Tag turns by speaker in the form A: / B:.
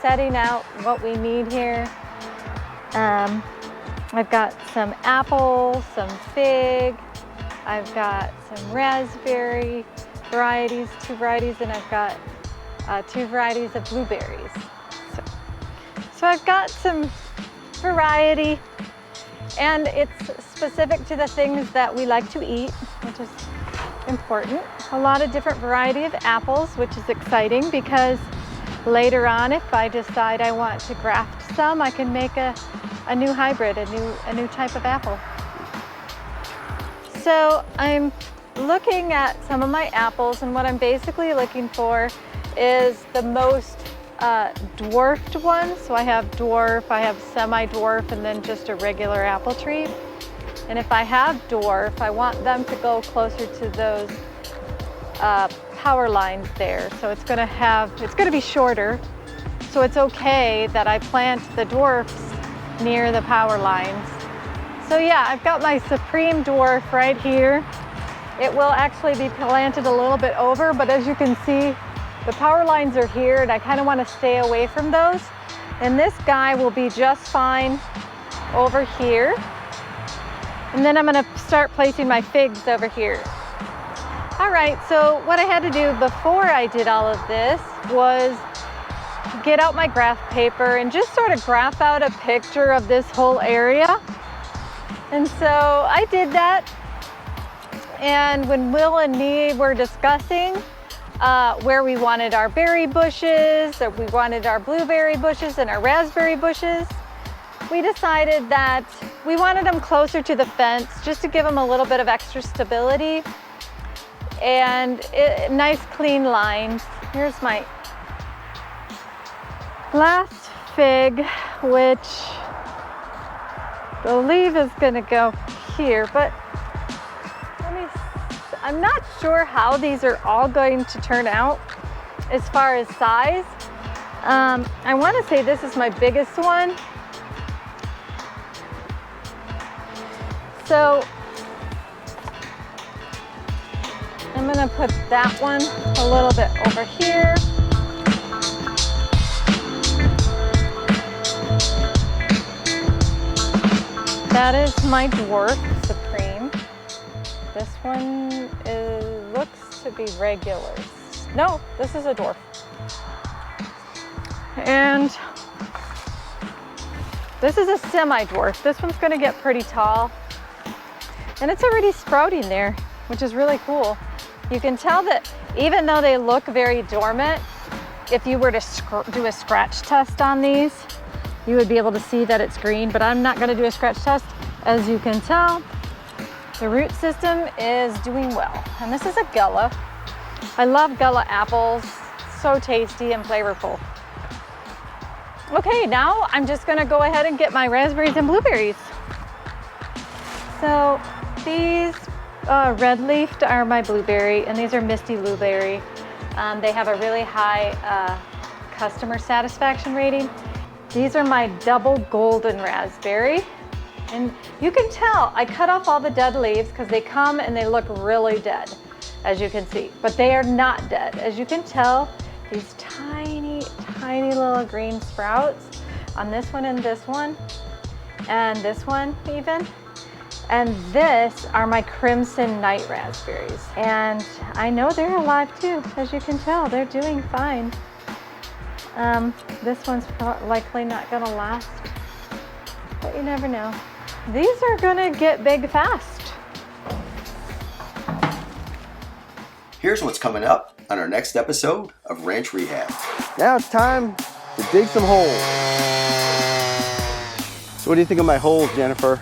A: setting out what we need here. I've got some apples, some fig, I've got some raspberry varieties, 2 varieties, and I've got 2 varieties of blueberries. So I've got some variety, and it's specific to the things that we like to eat, which is important. A lot of different variety of apples, which is exciting because later on, if I decide I want to graft some, I can make a new hybrid, a new type of apple. So I'm looking at some of my apples, and what I'm basically looking for is the most dwarfed ones. So I have dwarf, I have semi-dwarf, and then just a regular apple tree. And if I have dwarf, I want them to go closer to those power lines there. So it's gonna be shorter. So it's okay that I plant the dwarfs near the power lines. So yeah, I've got my supreme dwarf right here. It will actually be planted a little bit over, but as you can see, the power lines are here and I kind of want to stay away from those. And this guy will be just fine over here. And then I'm going to start placing my figs over here. All right, so what I had to do before I did all of this was get out my graph paper and just sort of graph out a picture of this whole area. And so I did that. And when Will and me were discussing where we wanted our berry bushes, or we wanted our blueberry bushes and our raspberry bushes, we decided that we wanted them closer to the fence just to give them a little bit of extra stability and nice clean lines. Here's my last fig, which I believe is going to go here, but I'm not sure how these are all going to turn out as far as size. I want to say this is my biggest one. So I'm going to put that one a little bit over here. That is my dwarf supreme. This one looks to be regular. No, this is a dwarf. And this is a semi-dwarf. This one's going to get pretty tall. And it's already sprouting there, which is really cool. You can tell that even though they look very dormant, if you were to do a scratch test on these, you would be able to see that it's green, but I'm not going to do a scratch test. As you can tell, the root system is doing well. And this is a Gullah. I love Gullah apples, so tasty and flavorful. Okay, now I'm just gonna go ahead and get my raspberries and blueberries. So these red-leafed are my blueberry, and these are Misty Blueberry. They have a really high customer satisfaction rating. These are my double golden raspberry. And you can tell, I cut off all the dead leaves because they come and they look really dead, as you can see. But they are not dead. As you can tell, these tiny, tiny little green sprouts on this one and this one even. And this are my crimson night raspberries. And I know they're alive too, as you can tell, they're doing fine. This one's likely not gonna last, but you never know. These are gonna get big fast.
B: Here's what's coming up on our next episode of Ranch Rehab.
C: Now it's time to dig some holes. So what do you think of my holes, Jennifer?